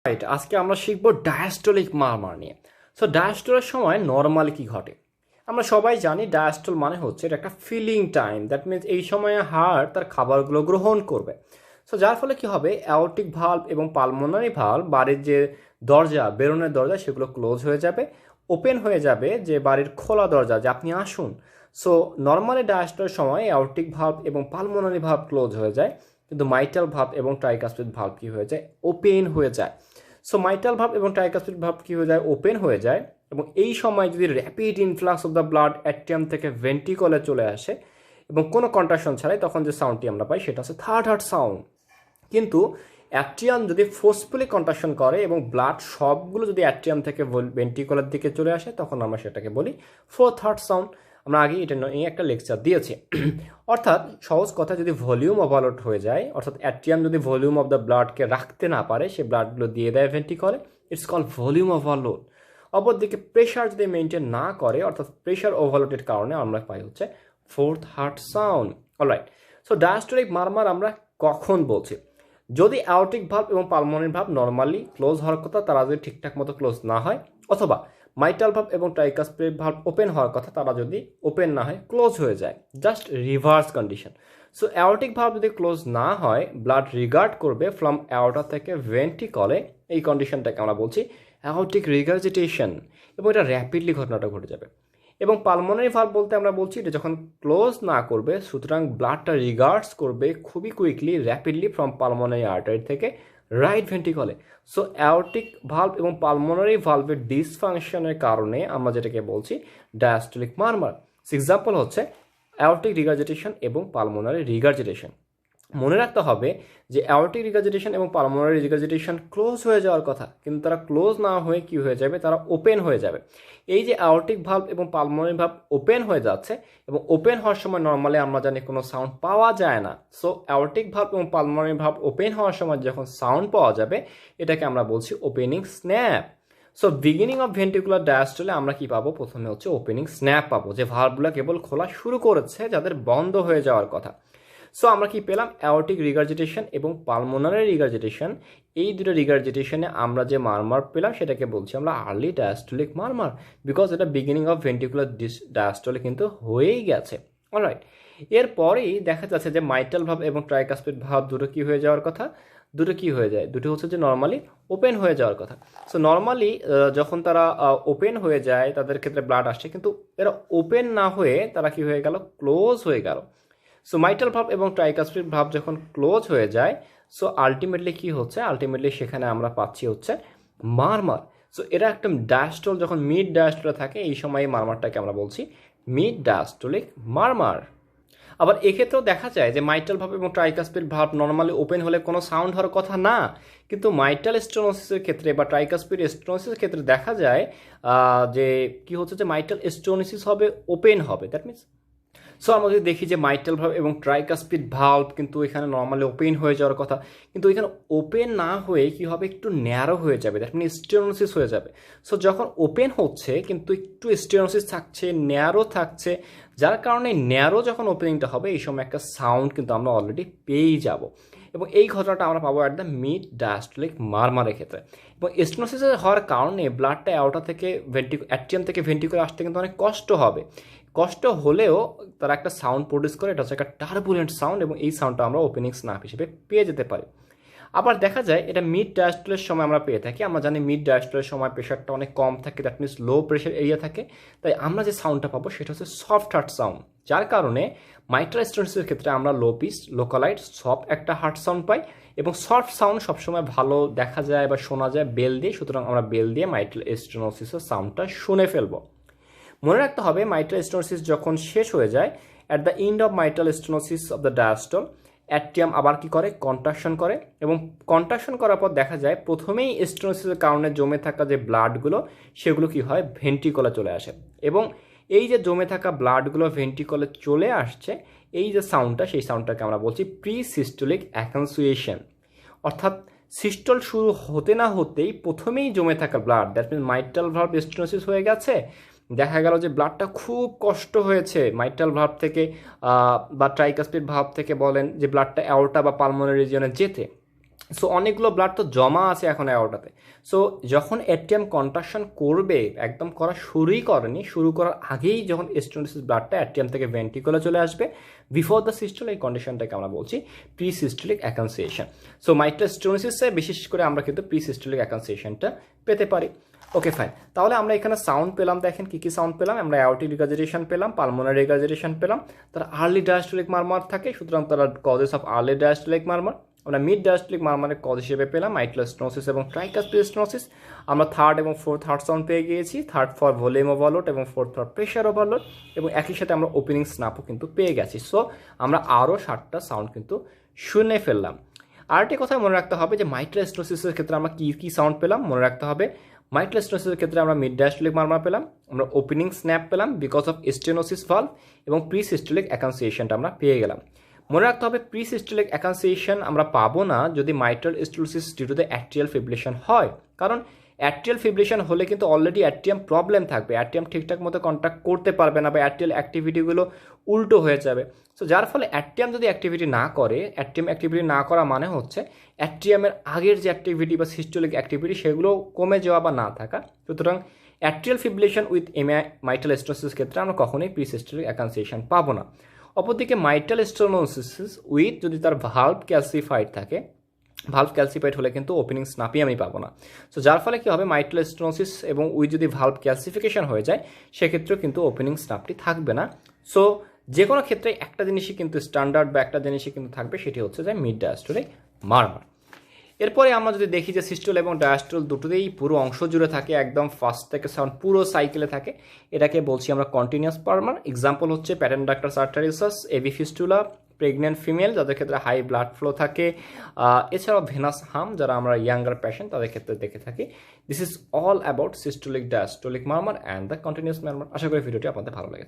Right, আজকে আমরা শিখব ডায়াস্টলিক মারমার নিয়ে। সো ডায়াস্টলের সময় নর্মালি কি ঘটে? আমরা সবাই জানি ডায়াস্টল মানে হচ্ছে এটা একটা ফিলিং টাইম, দ্যাট মিনস এই সময়ে হার্ট তার খাবারগুলো গ্রহণ করবে। সো যার ফলে কি হবে, অ্যাওর্টিক ভাল্ব এবং পালমোনারি ভাল্ব, বাড়ির যে দরজা, বেরোনোর দরজা, সেগুলো ক্লোজ হয়ে যাবে, ওপেন হয়ে যাবে যে বাড়ির খোলা দরজা, যে আপনি আসুন। সো নর্মালি ডায়াস্টলের সময় অ্যাওর্টিক ভাল্ব এবং পালমোনারি ভাল্ব ক্লোজ হয়ে যায়, কিন্তু মাইটাল ভাল্ব এবং ট্রাইকাসপিড ভাল্ব কি হয়ে যায়, ওপেন হয়ে যায়। সো মাইটাল ভাব এবং ট্রাইকাসপিড ভাব কী হয়ে যায়, ওপেন হয়ে যায়। এবং এই সময় যদি rapid influx of the blood atrium থেকে ভেন্ট্রিকলে চলে আসে এবং কোনো কন্ট্রাকশন ছাড়াই, তখন যে সাউন্ডটি আমরা পাই সেটা হচ্ছে থার্ড হার্ট সাউন্ড। কিন্তু অ্যাট্রিয়াম যদি ফোর্সফুলি কন্ট্রাকশন করে এবং ব্লাড সবগুলো যদি অ্যাট্রিয়াম থেকে ভেন্ট্রিকলের দিকে চলে আসে, তখন আমরা সেটাকে বলি ফোর্থ হার্ট সাউন্ড। আমরা আগে এটা নিয়ে একটা লেকচার দিয়েছি। অর্থাৎ সহজ কথা, যদি ভলিউম ওভারলোড হয়ে যায়, অর্থাৎ অ্যাট্রিয়াম যদি ভলিউম অফ দ্য ব্লাডকে রাখতে না পারে, সে ব্লাডগুলো দিয়ে দেয় ভেন্ট্রিকলে, ইটস কল ভলিউম ওভারলোড। অপরদিকে প্রেশার যদি মেনটেন না করে, অর্থাৎ প্রেশার ওভারলোডের কারণে আমরা পাই হচ্ছে fourth heart sound. Alright, so diastolic murmur আমরা কখন বলছি? যদি অ্যাওর্টিক ভাল্ব এবং পালমোনারি ভাল্ব নর্মালি ক্লোজ হওয়ার কথা, তারা যদি ঠিকঠাক মতো ক্লোজ না হয়, অথবা মাইটাল ভাল্ব এবং ট্রাইকাসপিড ভাল্ব ওপেন হওয়ার কথা, তারা যদি ওপেন না হয়, ক্লোজ হয়ে যায়, just reverse condition. So aortic valve যদি ক্লোজ না হয়, ব্লাড রিগার্ড করবে ফ্রম অ্যাওর্টা থেকে ভেন্ট্রিকলে, এই কন্ডিশনটাকে আমরা বলছি অ্যাওর্টিক রিগার্জিটেশন, এবং এটা র্যাপিডলি ঘটনাটা ঘটে যাবে। এবং পালমোনারি ভাল্ব বলতে আমরা বলছি এটা যখন ক্লোজ না করবে, সুতরাং ব্লাডটা রিগার্ডস করবে খুবই quickly, rapidly from pulmonary artery থেকে রাইট ভেন্ট্রিকলে। সো অ্যাওর্টিক ভাল্ব এবং পালমোনারি ভাল্বের ডিসফাংশনের কারণে আমরা যেটাকে বলছি ডায়াস্টলিক মারমার। এক্সাম্পল হচ্ছে অ্যাওর্টিক রিগার্জিটেশন এবং পালমোনারি রিগার্জিটেশন। মনে রাখতে হবে যে অ্যাওর্টিক রিগার্জিটেশন এবং পালমোনারি রিগার্জিটেশন ক্লোজ হয়ে যাওয়ার কথা, কিন্তু তারা ক্লোজ না হয়ে কি হয়ে যাবে, তারা ওপেন হয়ে যাবে। এই যে অ্যাওর্টিক ভাল্ব এবং পালমোনারি ভাল্ব ওপেন হয়ে যাচ্ছে, এবং ওপেন হওয়ার সময় নর্মালি আমরা জানি কোনো সাউন্ড পাওয়া যায় না। সো অ্যাওর্টিক ভাল্ব এবং পালমোনারি ভাল্ব ওপেন হওয়ার সময় যখন সাউন্ড পাওয়া যাবে, এটাকে আমরা বলছি opening snap. So beginning of ventricular ডায়াস্টলে আমরা কি পাবো? প্রথমে হচ্ছে ওপেনিং স্ন্যাপ পাবো, যে ভাল্বগুলো কেবল খোলা শুরু করেছে, যাদের বন্ধ হয়ে যাওয়ার কথা। সো আমরা কি পেলাম? অ্যাওর্টিক রিগার্জিটেশন এবং পালমোনারি রিগার্জিটেশন, এই দুটো রিগার্জিটেশনে আমরা যে মারমার পেলাম, সেটাকে বলছি আমরা আর্লি ডায়াস্টলিক মারমার, বিকজ এটা বিগিনিং অফ ভেন্ট্রিকুলার ডায়াস্টলে কিন্তু হয়েই গেছে। অলরাইট, এরপরেই দেখা যাচ্ছে যে মাইটাল ভাব এবং ট্রাইকাসপিড ভাব দুটো কি হয়ে যাওয়ার কথা, দুটো কি হয়ে যায়, দুটো হচ্ছে যে নর্মালি ওপেন হয়ে যাওয়ার কথা। সো নর্মালি যখন তারা ওপেন হয়ে যায়, তাদের ক্ষেত্রে ব্লাড আসছে, কিন্তু এরা ওপেন না হয়ে তারা কি হয়ে গেল, ক্লোজ হয়ে গেল। সো মাইটাল ভাব এবং ট্রাইকাসপিড ভাব যখন ক্লোজ হয়ে যায়, সো আলটিমেটলি কি হচ্ছে, আলটিমেটলি সেখানে আমরা পাচ্ছি হচ্ছে মারমার। সো এরা একটা ডায়াস্টল যখন মিড ডায়াস্টলে থাকে, এই সময় মারমারটাকে আমরা বলছি মিড ডায়াস্টলিক মারমার। আবার এক্ষেত্রেও দেখা যায় যে মাইটাল ভাব এবং ট্রাইকাসপিড ভাব নর্মালি ওপেন হলে কোনো সাউন্ড হওয়ার কথা না, কিন্তু মাইটাল স্টেনোসিসের ক্ষেত্রে বা ট্রাইকাসপিড স্টেনোসিসের ক্ষেত্রে দেখা যায় যে কি হচ্ছে, যে মাইটাল স্টেনোসিস হবে, ওপেন হবে। দ্যাট মিনস, সো আমরা যদি দেখি যে মাইটাল ভাল্ব এবং ট্রাইকাসপিড ভাল্ব কিন্তু এখানে নর্মালি ওপেন হয়ে যাওয়ার কথা, কিন্তু এখানে ওপেন না হয়ে কি হবে, একটু ন্যারো হয়ে যাবে, দ্যাট মিন স্টেনোসিস হয়ে যাবে। সো যখন ওপেন হচ্ছে কিন্তু একটু স্টেনোসিস থাকছে, ন্যারো থাকছে, যার কারণে ন্যারো যখন ওপেনিংটা হবে, এই সময় একটা সাউন্ড কিন্তু আমরা অলরেডি পেয়েই যাব। এবং এই ঘটনাটা আমরা পাবো অ্যাট দ্য মিড ডায়াস্টলিক মারমারের ক্ষেত্রে। এবং স্টেনোসিস হওয়ার কারণে ব্লাডটা অ্যাওর্টা থেকে অ্যাট্রিয়াম থেকে ভেন্ট্রিকুলে আসতে কিন্তু অনেক কষ্ট হবে। কষ্ট হলেও তারা একটা সাউন্ড প্রডিউস করে, এটা হচ্ছে একটা টার্বুলেন্ট সাউন্ড, এবং এই সাউন্ডটা আমরা ওপেনিং স্ন্যাপ হিসেবে পেয়ে যেতে পারি। আবার দেখা যায় এটা মিড ডায়াস্টলের সময় আমরা পেয়ে থাকি। আমরা জানি মিড ডায়াস্টলের সময় প্রেশারটা অনেক কম থাকে, that means low pressure area থাকে, তাই আমরা যে সাউন্ডটা পাবো সেটা হচ্ছে সফট হার্ট সাউন্ড। যার কারণে মাইট্রাল স্টেনোসিসের ক্ষেত্রে আমরা লো পিচ, লোকালাইট, সফট একটা হার্ট সাউন্ড পাই, এবং সফট সাউন্ড সবসময় ভালো দেখা যায় বা শোনা যায় বেল দিয়ে, সুতরাং আমরা বেল দিয়ে মাইট্রাল স্টেনোসিসের সাউন্ডটা শুনে ফেলবো। মনে রাখতে হবে মাইট্রাল স্টেনোসিস যখন শেষ হয়ে যায়, at the end of mitral stenosis of the diastole, atrium আবার কি করে, কন্ট্রাকশন করে, এবং কন্ট্রাকশন করার পর দেখা যায় প্রথমেই স্টেনোসিসের কারণে জমে থাকা যে ব্লাডগুলো, সেগুলো কি হয়, ভেন্ট্রিকলে চলে আসে। এবং এই যে জমে থাকা ব্লাডগুলো ভেন্ট্রিকলে চলে আসছে, এই যে সাউন্ডটা, সেই সাউন্ডটাকে আমরা বলছি প্রি সিস্টোলিক অ্যাকানসুয়েশন। অর্থাৎ সিস্টল শুরু হতে না হতেই প্রথমেই জমে থাকা blood, that means mitral valve stenosis হয়ে গেছে, দেখা গেল যে ব্লাডটা খুব কষ্ট হয়েছে মাইট্রাল ভাল্ব থেকে বা ট্রাইকাসপিড ভাল্ব থেকে বলেন যে ব্লাডটা অ্যাওর্টা বা পালমোনারি রিজিয়নে যেতে, সো অনেকগুলো ব্লাড তো জমা আছে এখন অ্যাওর্টাতে। সো যখন এটিএম কন্ট্রাকশন করবে, একদম করা শুরুই করেনি, শুরু করার আগেই যখন স্টেনোসিস ব্লাডটা এটিএম থেকে ভেন্ট্রিকুলে চলে আসবে বিফোর দ্য সিস্টল, এই কন্ডিশনটাকে আমরা বলছি প্রি সিস্টোলিক অ্যাকানসিয়েশন। সো মাইট্রাল স্টেনোসিসে বিশেষ করে আমরা কিন্তু প্রি সিস্টোলিক অ্যাকানসিয়েশনটা পেতে পারি। ওকে ফাইন, তাহলে আমরা এখানে সাউন্ড পেলাম, দেখেন কী কী সাউন্ড পেলাম। আমরা অ্যাওর্টিক রিগার্জিটেশন পেলাম, পালমোনারি রিগার্জিটেশন পেলাম, তারা আর্লি ডায়াস্টোলিক মারমার থাকে, সুতরাং তারা কজেস অফ আর্লি ডায়াস্টোলিক মারমার। আমরা মিড ডায়াস্টোলিক মারমারের কজ হিসেবে পেলাম মাইট্রাল স্টেনোসিস এবং ট্রাইকাসপিড স্টেনোসিস। আমরা থার্ড এবং ফোর্থ হার্ট সাউন্ড পেয়ে গিয়েছি, থার্ড ফর ভলিউম ওভারলোড এবং ফোর্থ ফর প্রেশার ওভারলোড, এবং একই সাথে আমরা ওপেনিং স্ন্যাপও কিন্তু পেয়ে গেছি। সো আমরা আরও 7টা সাউন্ড কিন্তু শুনে ফেললাম। আরেকটি কথা মনে রাখতে হবে যে মাইট্রাল স্টেনোসিসের ক্ষেত্রে আমরা কী কী সাউন্ড পেলাম মনে রাখতে হবে। মাইট্রাল স্টেনোসিসের ক্ষেত্রে আমরা মিড ডায়াস্টোলিক মারমার পেলাম, আমরা ওপেনিং স্ন্যাপ পেলাম বিকজ অফ স্টেনোসিস ভালভ, এবং প্রি সিস্টোলিক অ্যাকানসিয়েশনটা আমরা পেয়ে গেলাম। মনে রাখতে হবে প্রি সিস্টোলিক অ্যাকানসিয়েশন আমরা পাবো না যদি mitral stenosis due to the atrial fibrillation হয়, কারণ অ্যাট্রিয়াল ফিব্রিলেশন হলে কিন্তু অলরেডি অ্যাট্রিয়াম প্রবলেম থাকবে, অ্যাট্রিয়াম ঠিকঠাক মতো কন্ট্যাক্ট করতে পারবে না বা অ্যাট্রিয়াল অ্যাক্টিভিটিগুলো উল্টো হয়ে যাবে। সো যার ফলে অ্যাট্রিয়াম যদি অ্যাক্টিভিটি না করে, অ্যাট্রিয়াম অ্যাক্টিভিটি না করা মানে হচ্ছে অ্যাট্রিয়ামের আগের যে অ্যাক্টিভিটি বা সিস্টোলিক অ্যাক্টিভিটি সেগুলো কমে যাওয়া বা না থাকা। সুতরাং atrial fibrillation with mitral stenosis ক্ষেত্রে আমরা কখনোই প্রি সিস্টোলিক অ্যাকানসিয়েশন পাবো না। অপরদিকে মাইট্রাল স্টেনোসিস উইথ যদি তার ভালভ ক্যালসিফাইড থাকে, ভালভ ক্যালসিফাইড হলে কিন্তু ওপেনিং স্নাপই আমি পাবো না। সো যার ফলে কী হবে, মাইট্রাল স্টেনোসিস এবং উইথ যদি ভালভ ক্যালসিফিকেশন হয়ে যায় সেক্ষেত্রেও কিন্তু ওপেনিং স্নাপটি থাকবে না। সো যে কোনো ক্ষেত্রে একটা জিনিসই কিন্তু স্ট্যান্ডার্ড বা একটা জিনিসই কিন্তু থাকবে, সেটি হচ্ছে যে মিড ডায়াস্টোলিক মারমার। এরপরে আমরা যদি দেখি যে সিস্টোল এবং ডায়াস্টোল দুটোতেই পুরো অংশ জুড়ে থাকে, একদম ফার্স্ট থেকে সাউন্ড পুরো সাইকেলে থাকে, এটাকে বলছি আমরা কন্টিনিউয়াস মারমার। এক্সাম্পল হচ্ছে প্যাটেন্ডাক্টাস আর্টারিসাস, এভি ফিস্টুলা, প্রেগনেন্ট ফিমেল যাদের ক্ষেত্রে হাই ব্লাড ফ্লো থাকে, এছাড়াও ভেনাস হাম যারা আমরা ইয়াঙ্গার পেশেন্ট তাদের ক্ষেত্রে দেখে থাকি। This is all about systolic diastolic murmur and the continuous murmur. আশা করি ভিডিওটি আপনাদের ভালো লেগেছে।